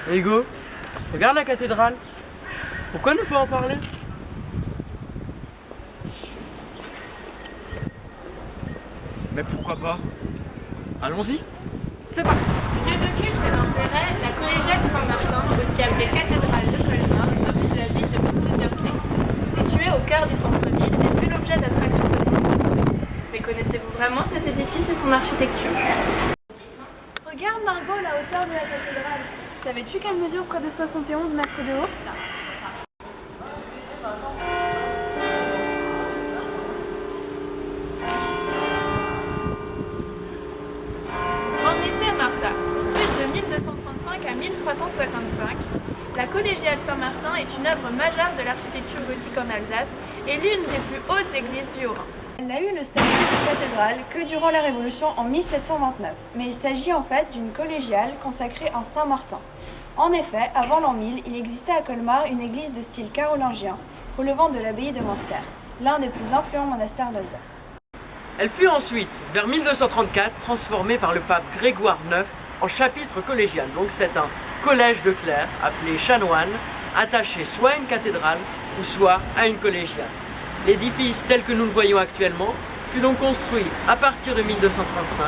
Hugo, regarde la cathédrale. Pourquoi ne pas en parler? Mais pourquoi pas? Allons-y. C'est parti. Lieu de culte et d'intérêt, la collégiale Saint-Martin, aussi appelée cathédrale de Colmar, domine la ville depuis plusieurs siècles. Située au cœur du centre-ville, elle fut l'objet d'attractions de nombreux touristes. Mais connaissez-vous vraiment cet édifice et son architecture? Regarde Margot, la hauteur de la cathédrale. Savais-tu qu'elle mesure près de 71 mètres de haut? En effet, Martha, construite de 1235 à 1365, la collégiale Saint-Martin est une œuvre majeure de l'architecture gothique en Alsace et l'une des plus hautes églises du Haut-Rhin. Elle n'a eu le statut de cathédrale que durant la Révolution en 1729, mais il s'agit en fait d'une collégiale consacrée à Saint-Martin. En effet, avant l'an 1000, il existait à Colmar une église de style carolingien, relevant de l'abbaye de Münster, l'un des plus influents monastères d'Alsace. Elle fut ensuite, vers 1234, transformée par le pape Grégoire IX en chapitre collégial. Donc c'est un collège de clercs appelé chanoines, attaché soit à une cathédrale ou soit à une collégiale. L'édifice tel que nous le voyons actuellement fut donc construit à partir de 1235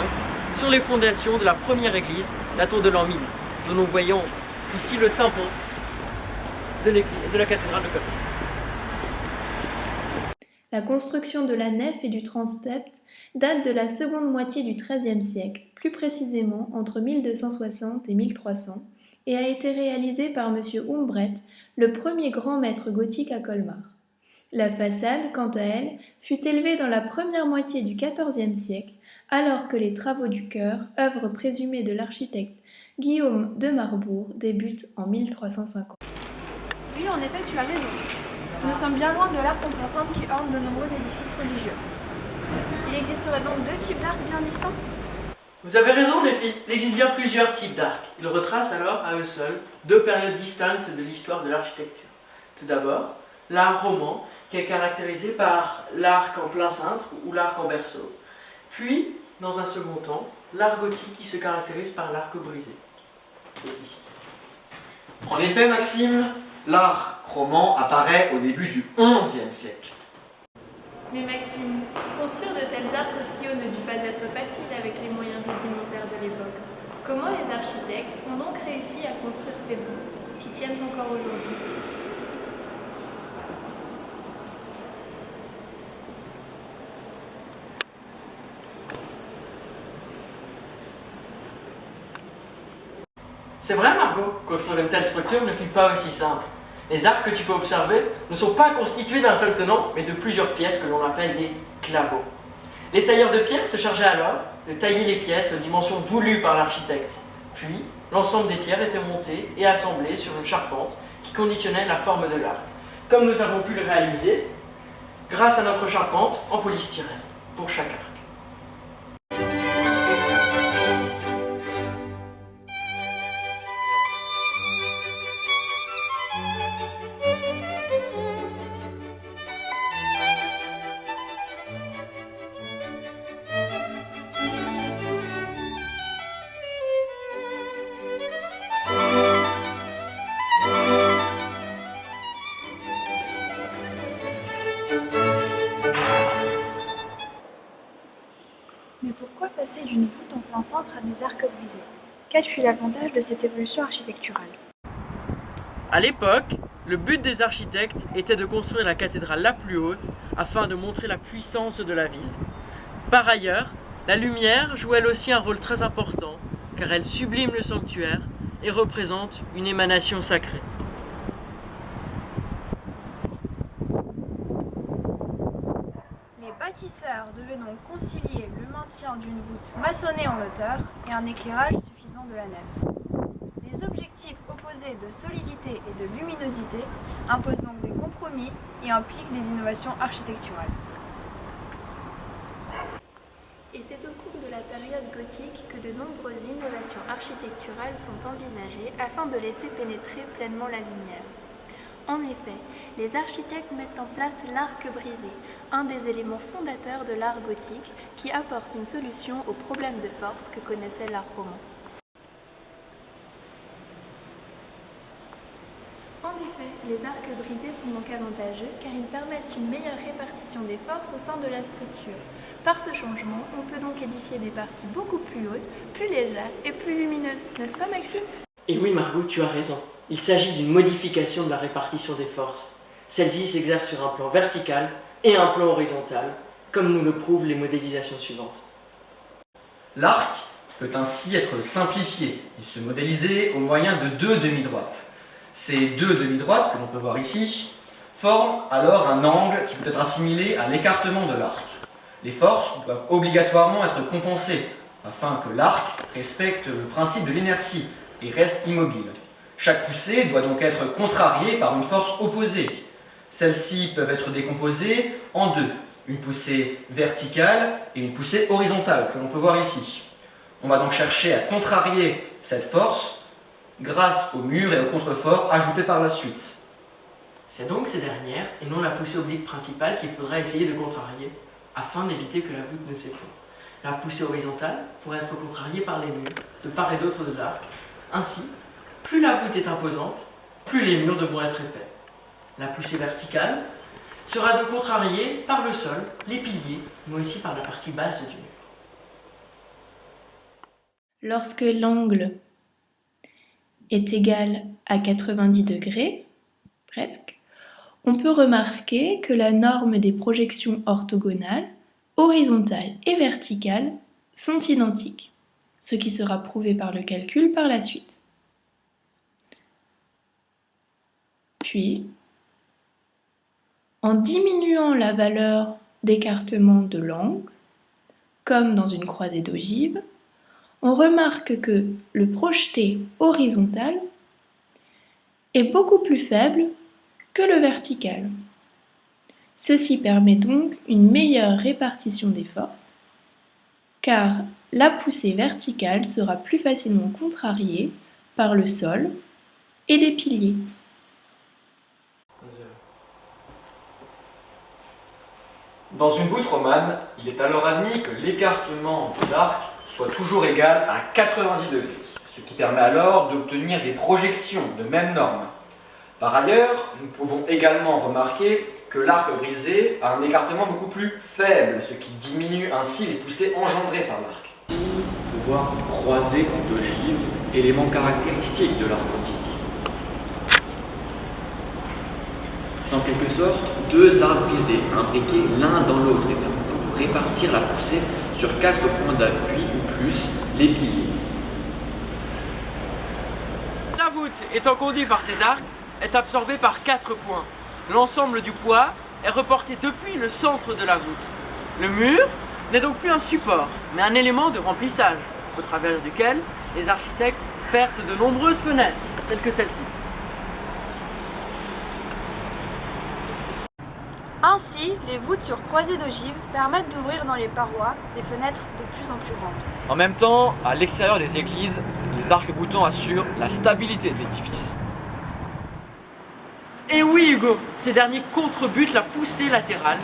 sur les fondations de la première église datant de l'an 1000, dont nous voyons ici le tympan de la cathédrale de Colmar. La construction de la nef et du transept date de la seconde moitié du XIIIe siècle, plus précisément entre 1260 et 1300, et a été réalisée par M. Humbret, le premier grand maître gothique à Colmar. La façade, quant à elle, fut élevée dans la première moitié du XIVe siècle, alors que les travaux du chœur, œuvre présumée de l'architecte Guillaume de Marbourg, débutent en 1350. Oui, en effet, tu as raison. Nous sommes bien loin de l'arc en plein cintre qui orne de nombreux édifices religieux. Il existerait donc deux types d'arcs bien distincts? Vous avez raison les filles, il existe bien plusieurs types d'arcs. Ils retracent alors à eux seuls deux périodes distinctes de l'histoire de l'architecture. Tout d'abord, l'art roman, qui est caractérisé par l'arc en plein cintre ou l'arc en berceau. Puis, dans un second temps, l'art gothique qui se caractérise par l'arc brisé, qui est ici. En effet, Maxime, l'art roman apparaît au début du XIe siècle. Mais Maxime, construire de tels arcs aussi hauts ne dut pas être facile avec les moyens rudimentaires de l'époque. Comment les architectes ont donc réussi à construire ces voûtes qui tiennent encore aujourd'hui? C'est vrai Margot, construire une telle structure ne fut pas aussi simple. Les arcs que tu peux observer ne sont pas constitués d'un seul tenant, mais de plusieurs pièces que l'on appelle des claveaux. Les tailleurs de pierre se chargeaient alors de tailler les pièces aux dimensions voulues par l'architecte. Puis, l'ensemble des pierres était monté et assemblé sur une charpente qui conditionnait la forme de l'arc, comme nous avons pu le réaliser grâce à notre charpente en polystyrène pour chaque arc. Mais pourquoi passer d'une voûte en plein cintre à des arcs brisés? Quel fut l'avantage de cette évolution architecturale? À l'époque, le but des architectes était de construire la cathédrale la plus haute afin de montrer la puissance de la ville. Par ailleurs, la lumière joue elle aussi un rôle très important car elle sublime le sanctuaire et représente une émanation sacrée. Les bâtisseurs devaient donc concilier le maintien d'une voûte maçonnée en hauteur et un éclairage suffisant de la nef. Les objectifs opposés de solidité et de luminosité imposent donc des compromis et impliquent des innovations architecturales. Et c'est au cours de la période gothique que de nombreuses innovations architecturales sont envisagées afin de laisser pénétrer pleinement la lumière. En effet, les architectes mettent en place l'arc brisé, un des éléments fondateurs de l'art gothique qui apporte une solution aux problèmes de force que connaissait l'art roman. Les arcs brisés sont donc avantageux car ils permettent une meilleure répartition des forces au sein de la structure. Par ce changement, on peut donc édifier des parties beaucoup plus hautes, plus légères et plus lumineuses. N'est-ce pas, Maxime? Et oui, Margot, tu as raison. Il s'agit d'une modification de la répartition des forces. Celle-ci s'exerce sur un plan vertical et un plan horizontal, comme nous le prouvent les modélisations suivantes. L'arc peut ainsi être simplifié et se modéliser au moyen de deux demi-droites. Ces deux demi-droites, que l'on peut voir ici, forment alors un angle qui peut être assimilé à l'écartement de l'arc. Les forces doivent obligatoirement être compensées afin que l'arc respecte le principe de l'inertie et reste immobile. Chaque poussée doit donc être contrariée par une force opposée. Celles-ci peuvent être décomposées en deux, une poussée verticale et une poussée horizontale, que l'on peut voir ici. On va donc chercher à contrarier cette force grâce au mur et au contrefort ajoutés par la suite. C'est donc ces dernières, et non la poussée oblique principale, qu'il faudra essayer de contrarier, afin d'éviter que la voûte ne s'effondre. La poussée horizontale pourrait être contrariée par les murs, de part et d'autre de l'arc. Ainsi, plus la voûte est imposante, plus les murs devront être épais. La poussée verticale sera donc contrariée par le sol, les piliers, mais aussi par la partie basse du mur. Lorsque l'angle est égal à 90 degrés, presque, on peut remarquer que la norme des projections orthogonales, horizontales et verticales sont identiques, ce qui sera prouvé par le calcul par la suite. Puis, en diminuant la valeur d'écartement de l'angle, comme dans une croisée d'ogive, on remarque que le projeté horizontal est beaucoup plus faible que le vertical. Ceci permet donc une meilleure répartition des forces, car la poussée verticale sera plus facilement contrariée par le sol et des piliers. Dans une voûte romane, il est alors admis que l'écartement de l'arc soit toujours égal à 90 degrés, ce qui permet alors d'obtenir des projections de même norme. Par ailleurs, nous pouvons également remarquer que l'arc brisé a un écartement beaucoup plus faible, ce qui diminue ainsi les poussées engendrées par l'arc. Ici, on peut voir une croisée d'ogives, élément caractéristique de l'arc gothique. C'est en quelque sorte deux arbres brisés, imbriqués l'un dans l'autre et permettant de répartir la poussée sur 4 points d'appui ou plus, les piliers. La voûte étant conduite par ces arcs est absorbée par 4 points. L'ensemble du poids est reporté depuis le centre de la voûte. Le mur n'est donc plus un support, mais un élément de remplissage, au travers duquel les architectes percent de nombreuses fenêtres, telles que celle-ci. Ainsi, les voûtes sur croisées d'ogives permettent d'ouvrir dans les parois des fenêtres de plus en plus grandes. En même temps, à l'extérieur des églises, les arcs-boutants assurent la stabilité de l'édifice. Et oui Hugo, ces derniers contrebutent la poussée latérale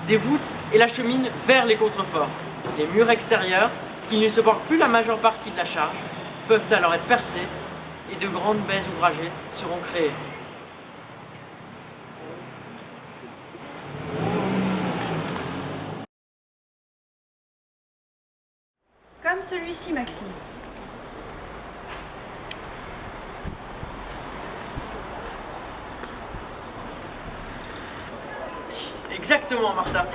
des voûtes et l'acheminent vers les contreforts. Les murs extérieurs, qui ne supportent plus la majeure partie de la charge, peuvent alors être percés et de grandes baies ouvragées seront créées. Comme celui-ci, Maxime. Exactement, Martha.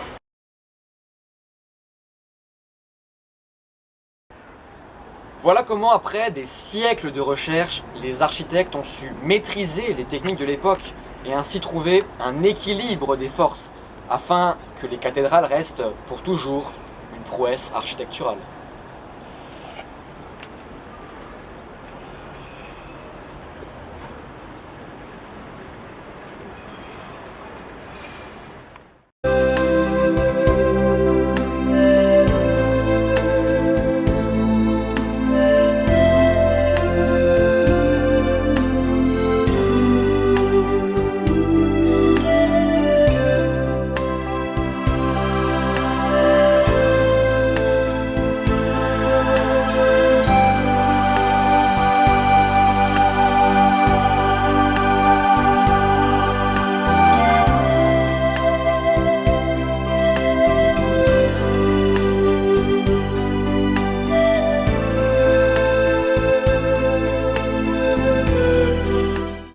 Voilà comment, après des siècles de recherche, les architectes ont su maîtriser les techniques de l'époque et ainsi trouver un équilibre des forces, afin que les cathédrales restent pour toujours une prouesse architecturale.